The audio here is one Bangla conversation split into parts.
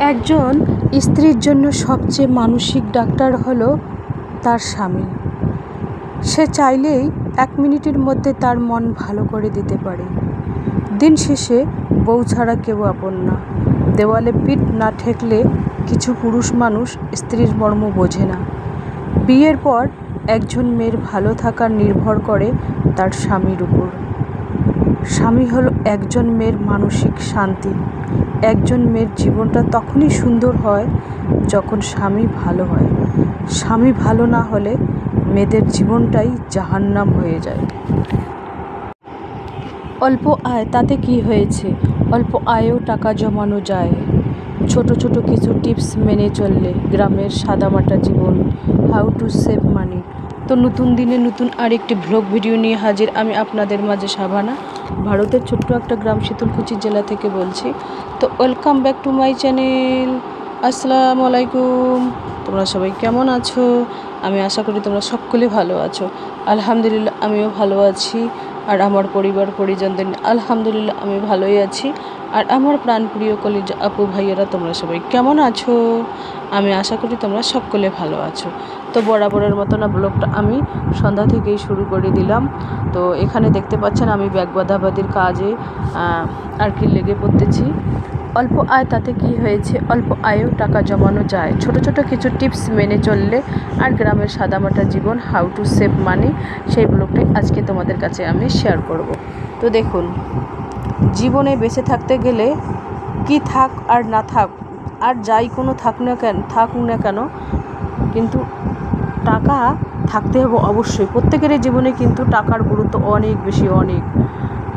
একজন স্ত্রীর জন্য সবচেয়ে মানসিক ডাক্তার হলো তার স্বামী। সে চাইলেই 1 মিনিটের মধ্যে তার মন ভালো করে দিতে পারে। দিন শেষে বউ ছাড়া কেউ আপন না। দেওয়ালে পিঠ না ঠেকলে কিছু পুরুষ মানুষ স্ত্রীর মর্ম বোঝে না। বিয়ের পর একজন মেয়ের ভালো থাকা নির্ভর করে তার স্বামীর উপর। স্বামী হলো একজন মেয়ের মানসিক শান্তি। একজন মেয়ের জীবনটা তখনই সুন্দর হয় যখন স্বামী ভালো হয়। স্বামী ভালো না হলে মেয়েদের জীবনটাই জাহান্নাম হয়ে যায়। অল্প আয় তাতে কি হয়েছে? অল্প আয়েও টাকা জমানো যায়। ছোট ছোট কিছু টিপস মেনে চললে গ্রামের সাদামাটা জীবন। How to save money. তো নতুন দিনে নতুন আরেকটি ব্লগ ভিডিও নিয়ে হাজির আমি আপনাদের মাঝে শাবানা। ভারতের ছোট্ট একটা গ্রাম শীতলকুচি জেলা থেকে বলছি। তো welcome back to my channel. আসসালামু আলাইকুম। তোমরা সবাই কেমন আছো? আমি আশা করি তোমরা সকলে ভালো আছো। আলহামদুলিল্লাহ আমিও ভালো আছি। আর আমার পরিবার পরিজনদের আলহামদুলিল্লাহ আমি ভালোই আছি। আর আমার প্রাণপ্রিয় কলিজা আপু ভাইয়েরা তোমরা সবাই কেমন আছো? আমি আশা করি তোমরা সকলে ভালো আছো। তো বরাবরের মতো না ব্লগটা আমি সন্ধ্যা থেকেই শুরু করে দিলাম। তো এখানে দেখতে পাচ্ছেন আমি ব্যাগ বাঁধাবাঁধির কাজে আর কি লেগে পড়তেছি। অল্প আয় তাতে কি হয়েছে? অল্প আয়েও টাকা জমানো যায় ছোট ছোট কিছু টিপস মেনে চললে। আর গ্রামের সাদামাটা জীবন, হাউ টু সেভ মানি, সেই ব্লগটাই আজকে তোমাদের কাছে আমি শেয়ার করব। তো দেখুন, জীবনে বেঁচে থাকতে গেলে কি থাক আর না থাক আর যাই কোনো থাকুক না কেন কিন্তু টাকা থাকতে হবে অবশ্যই। প্রত্যেকেরই জীবনে কিন্তু টাকার গুরুত্ব অনেক বেশি, অনেক।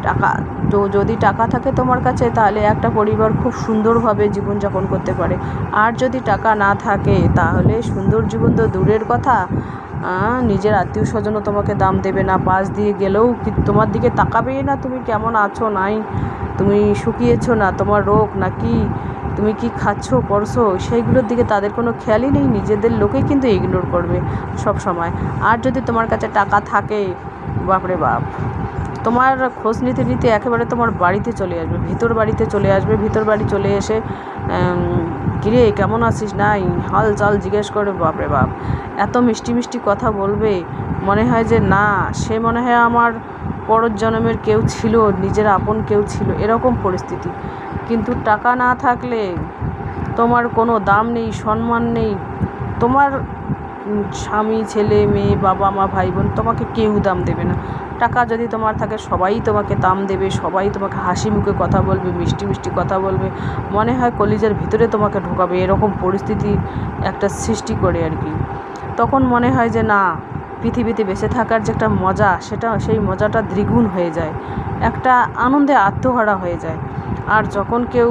টাকা তো যদি টাকা থাকে তোমার কাছে তাহলে একটা পরিবার খুব সুন্দরভাবে জীবনযাপন করতে পারে। আর যদি টাকা না থাকে তাহলে সুন্দর জীবন তো দূরের কথা, নিজের আত্মীয় স্বজনও তোমাকে দাম দেবে না। পাশ দিয়ে গেলেও তোমার দিকে তাকাবেই না, তুমি কেমন আছো নাই, তুমি শুকিয়েছো না, তোমার রোগ নাকি, তুমি কি খাচ্ছো পরছো, সেইগুলোর দিকে তাদের কোনো খেয়ালই নেই। নিজেদের লোকেই কিন্তু ইগনোর করবে সব সময়। আর যদি তোমার কাছে টাকা থাকে, বাপরে বাপ, তোমার খোঁজ নিতে নিতে একেবারে তোমার বাড়িতে চলে আসবে, ভিতর বাড়িতে চলে আসবে। ভিতর বাড়ি চলে এসে কিরে কেমন আছিস নাই হাল চাল জিজ্ঞেস করে। বাপরে বাপ, এত মিষ্টি মিষ্টি কথা বলবে, মনে হয় যে না, সে মনে হয় আমার পরের জন্মের কেউ ছিল, নিজের আপন কেউ ছিল, এরকম পরিস্থিতি। কিন্তু টাকা না থাকলে তোমার কোনো দাম নেই, সম্মান নেই। তোমার স্বামী, ছেলে, মেয়ে, বাবা মা, ভাই বোন, তোমাকে কেউ দাম দেবে না। টাকা যদি তোমার থাকে সবাই তোমাকে দাম দেবে, সবাই তোমাকে হাসি মুখে কথা বলবে, মিষ্টি মিষ্টি কথা বলবে, মনে হয় কলিজার ভিতরে তোমাকে ঢোকাবে, এরকম পরিস্থিতি একটা সৃষ্টি করে আর কি। তখন মনে হয় যে না, পৃথিবীতে বেঁচে থাকার যে একটা মজা, সেই মজাটা দ্বিগুণ হয়ে যায়, একটা আনন্দে আত্মহারা হয়ে যায়। আর যখন কেউ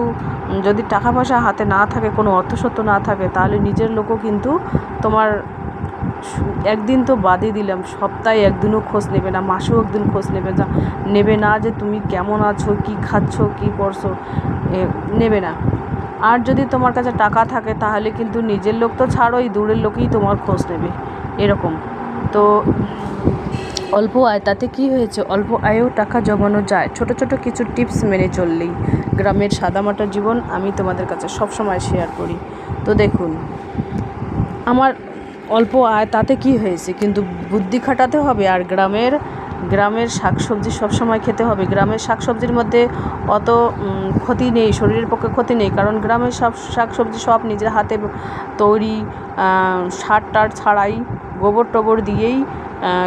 যদি টাকা পয়সা হাতে না থাকে, কোনো অর্থসত্ত্ব না থাকে, তাহলে নিজের লোকও কিন্তু তোমার একদিন তো বাদই দিলাম, সপ্তাহে একদিনও খোঁজ নেবে না, মাসেও একদিন খোঁজ নেবে না যে তুমি কেমন আছো, কি খাচ্ছ, কি পরছো, নেবে না। আর যদি তোমার কাছে টাকা থাকে তাহলে কিন্তু নিজের লোক তো ছাড়োই, দূরের লোকই তোমার খোঁজ নেবে, এরকম। তো অল্প আয় তাতে কি হয়েছে? অল্প আয়েও টাকা জমানো যায় ছোট ছোট কিছু টিপস মেনে চললেই। গ্রামের সাদামাটা জীবন আমি তোমাদের কাছে সবসময় শেয়ার করি। তো দেখুন, আমার অল্প আয় তাতে কি হয়েছে, কিন্তু বুদ্ধি খাটাতে হবে। আর গ্রামের শাকসবজি সবসময় খেতে হবে। গ্রামের শাকসবজির মধ্যে অত ক্ষতি নেই, শরীরের পক্ষে ক্ষতি নেই, কারণ গ্রামের সব শাকসবজি সব নিজের হাতে তৈরি, সার টার ছাড়াই, গোবর টোবর দিয়েই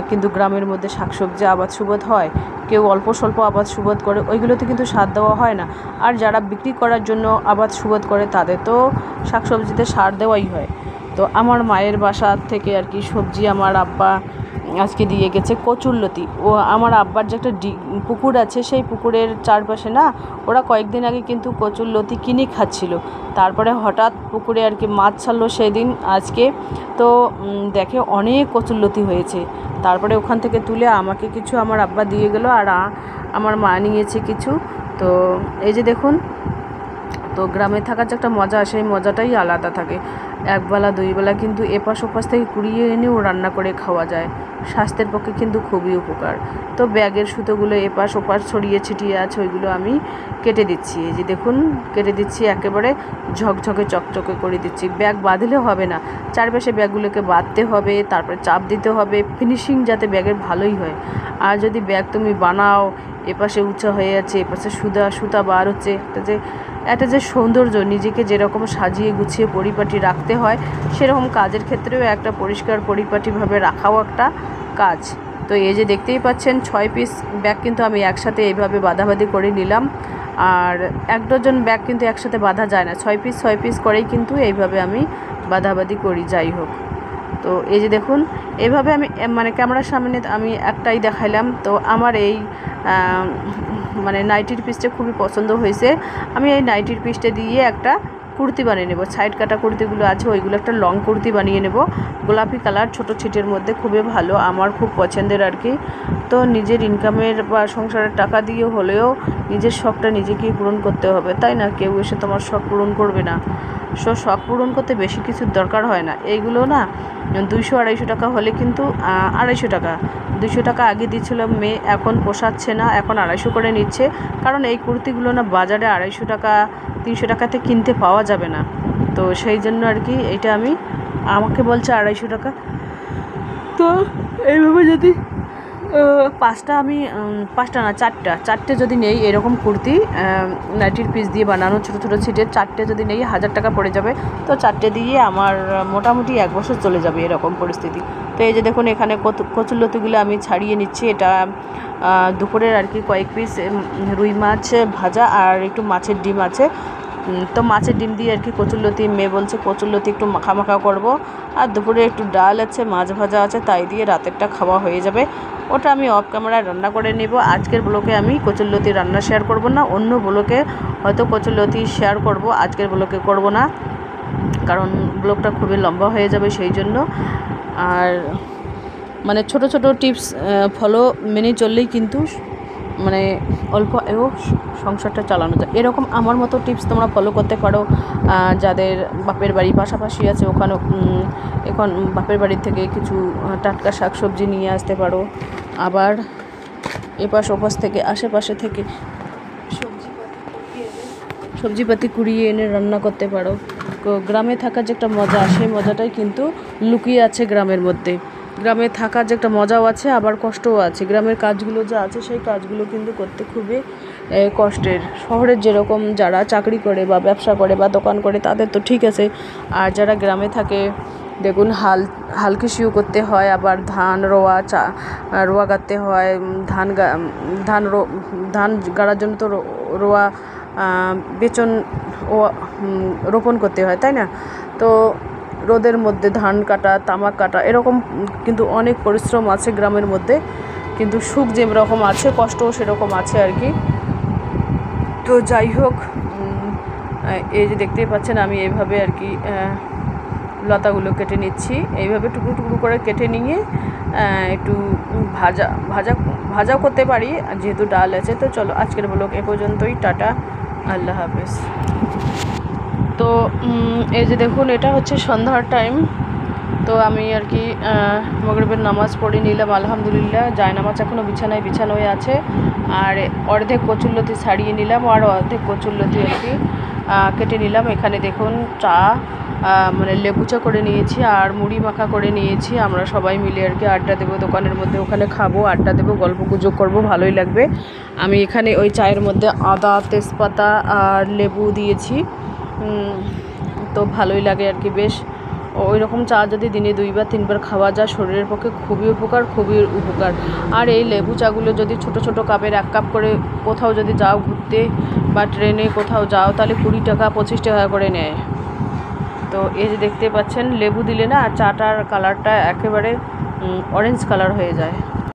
কিন্তু গ্রামের মধ্যে শাকসবজি আবাদ সুবাদ হয়। কেউ অল্প স্বল্প আবাদ সুবাদ করে, ওইগুলোতে কিন্তু সার দেওয়া হয় না। আর যারা বিক্রি করার জন্য আবাদ সুবাদ করে তাদের তো শাকসবজিতে সার দেওয়াই হয়। তো আমার মায়ের বাসা থেকে আর কি সবজি আমার আব্বা আজকে দিয়ে গেছে কচুরলতি। ও আমার আব্বার যে একটা পুকুর আছে, সেই পুকুরের চারপাশে না ওরা কয়েকদিন আগে কিন্তু কচুরলতি কিনে খাচ্ছিল। তারপরে হঠাৎ পুকুরে আর কি মাছ ছাড়লো সেদিন আজকে, তো দেখে অনেক কচুরলতি হয়েছে। তারপরে ওখান থেকে তুলে আমাকে কিছু আমার আব্বা দিয়ে গেলো, আর আমার মা নিয়েছে কিছু। তো এই যে দেখুন, তো গ্রামে থাকার যে একটা মজা, সেই মজাটাই আলাদা থাকে। একবেলা দুইবেলা কিন্তু এপাশ ওপাশ থেকে কুড়িয়ে এনেও রান্না করে খাওয়া যায়, স্বাস্থ্যের পক্ষে কিন্তু খুবই উপকার। তো ব্যাগের সুতোগুলো এপাশ ওপাশ ছড়িয়ে ছিটিয়ে আছে, ওইগুলো আমি কেটে দিচ্ছি। এই যে দেখুন কেটে দিচ্ছি, একেবারে ঝকঝকে চকচকে করে দিচ্ছি। ব্যাগ বাঁধলে হবে না, চারপাশে ব্যাগগুলোকে বাঁধতে হবে, তারপরে চাপ দিতে হবে, ফিনিশিং যাতে ব্যাগের ভালোই হয়। আর যদি ব্যাগ তুমি বানাও এপাশে উঁচা হয়ে আছে, এপাশে সুতা বার হচ্ছে, একটা যে সৌন্দর্য, নিজেকে যেরকম সাজিয়ে গুছিয়ে পরিপাটি রাখতে হয়, সেরকম কাজের ক্ষেত্রেও একটা পরিষ্কার পরিপাটিভাবে রাখাও একটা কাজ। তো এই যে দেখতেই পাচ্ছেন 6 পিস ব্যাগ কিন্তু আমি একসাথে এইভাবে বাঁধাবাঁধি করে নিলাম। আর 1 ডজন ব্যাগ কিন্তু একসাথে বাঁধা যায় না, 6 পিস করেই কিন্তু এইভাবে আমি বাঁধাবাঁধি করি। যাই হোক, তো এই যে দেখুন এইভাবে আমি মানে ক্যামেরার সামনে আমি একটাই দেখাইলাম। তো আমার এই মানে নাইটির পিসটা খুবই পছন্দ হয়েছে। আমি এই নাইটির পিসটা দিয়ে একটা কুর্তি বানিয়ে নেব। সাইড কাটা কুর্তিগুলো আছে ওইগুলো একটা লং কুর্তি বানিয়ে নেব, গোলাপি কালার, ছোট ছিটের মধ্যে, খুবই ভালো, আমার খুব পছন্দের আর কি। তো নিজের ইনকামের বা সংসারের টাকা দিয়ে হলেও নিজের শখটা নিজেকেই পূরণ করতে হবে, তাই না? কেউ এসে তোমার শখ পূরণ করবে না। শখ পূরণ করতে বেশি কিছুর দরকার হয় না। এইগুলো না 200-250 টাকা হলে কিন্তু 250 টাকা, 200 টাকা আগে দিচ্ছিল মেয়ে, এখন পোষাচ্ছে না, এখন 250 করে নিচ্ছে। কারণ এই কুর্তিগুলো না বাজারে 250 টাকা 300 টাকাতে কিনতে পাওয়া যাবে না। তো সেই জন্য আর কি এটা আমাকে বলছে 250 টাকা। তো এইভাবে যদি 5টা আমি 5টা না 4টে যদি নেই এরকম কুর্তি, নাইটির পিস দিয়ে বানানো ছোটো ছোটো ছিটের, 4টে যদি নেই 1000 টাকা পড়ে যাবে। তো 4টে দিয়ে আমার মোটামুটি 1 বছর চলে যাবে এরকম পরিস্থিতি। তো এই যে দেখুন এখানে কচুরলতিগুলো আমি ছাড়িয়ে নিচ্ছি। এটা দুপুরের আর কি কয়েক পিস রুই মাছ ভাজা আর একটু মাছের ডিম আছে। তো মাছের ডিম দিয়ে আর কি কচুরলতি, মেয়ে বলছে কচুরলতি একটু মাখা মাখা করব। আর দুপুরে একটু ডাল আছে, মাছ ভাজা আছে, তাই দিয়ে রাতেরটা খাওয়া হয়ে যাবে। ওটা আমি অফ ক্যামেরায় রান্না করে নেব। আজকের ব্লগে আমি কচুরলতি রান্না শেয়ার করব না, অন্য ব্লগে হয়তো কচুরলতি শেয়ার করব, আজকের ব্লগে করব না, কারণ ব্লগটা খুবই লম্বা হয়ে যাবে সেই জন্য। আর মানে ছোট ছোট টিপস ফলো মেনে চললেই কিন্তু মানে অল্প আয়ও সংসারটা চালানো যায়। এরকম আমার মতো টিপস তোমরা ফলো করতে পারো। যাদের বাপের বাড়ি পাশাপাশি আছে, ওখানে এখন বাপের বাড়ির থেকে কিছু টাটকা শাকসবজি নিয়ে আসতে পারো। আবার এপাশ ওপাশ থেকে আশেপাশে থেকে সবজিপাতি কুড়িয়ে এনে রান্না করতে পারো। গ্রামে থাকার যে একটা মজা, সেই মজাটাই কিন্তু লুকিয়ে আছে গ্রামের মধ্যে। গ্রামে থাকার যে একটা মজাও আছে, আবার কষ্টও আছে। গ্রামের কাজগুলো যা আছে সেই কাজগুলো কিন্তু করতে খুবই কষ্টের। শহরের যেরকম যারা চাকরি করে বা ব্যবসা করে বা দোকান করে তাদের তো ঠিক আছে, আর যারা গ্রামে থাকে দেখুন হাল কৃষিও করতে হয়, আবার ধান রোয়া গাঁথতে হয়, ধান গাড়ার জন্য তো রোয়া বেচন রোপণ করতে হয়, তাই না? তো রোদের মধ্যে ধান কাটা, তামাক কাটা, এরকম কিন্তু অনেক পরিশ্রম আছে গ্রামের মধ্যে। কিন্তু সুখ যেরকম আছে, কষ্টও সেরকম আছে আর কি। তো যাই হোক, এই যে দেখতেই পাচ্ছেন আমি এইভাবে আর কি লতাগুলো কেটে নিচ্ছি। এইভাবে টুকরো টুকরো করে কেটে নিয়ে একটু ভাজাও করতে পারি, যেহেতু ডাল আছে। তো চলো আজকের ব্লগ এ পর্যন্তই, টাটা, আল্লাহ হাফেজ। তো এই যে দেখুন এটা হচ্ছে সন্ধ্যার টাইম। তো আমি আর কি মাগরিবের নামাজ পড়ে নিলাম আলহামদুলিল্লাহ। জায়নামাজ এখনও বিছানায় বিছানোয় আছে। আর অর্ধেক কচুরলতি ছাড়িয়ে নিলাম, আর অর্ধেক কচুরলতি আর কি কেটে নিলাম। এখানে দেখুন চা মানে লেবু চা করে নিয়েছি আর মুড়ি মাখা করে নিয়েছি। আমরা সবাই মিলে আর কি আড্ডা দেবো দোকানের মধ্যে, ওখানে খাবো, আড্ডা দেবো, গল্প গুজব করবো, ভালোই লাগবে। আমি এখানে ওই চায়ের মধ্যে আদা, তেজপাতা আর লেবু দিয়েছি, তো ভালোই লাগে আর কি বেশ। ওই রকম চা যদি দিনে 2 বা 3 বার খাওয়া যায় শরীরের পক্ষে খুবই উপকার। আর এই লেবু চাগুলো যদি ছোট ছোট কাপের 1 কাপ করে কোথাও যদি যাও ঘুরতে বা ট্রেনে কোথাও যাও, তাহলে 20 টাকা 25 টাকা করে নেয়। তো এই যে দেখতে পাচ্ছেন লেবু দিলে না চাটার কালারটা একেবারে অরেঞ্জ কালার হয়ে যায়।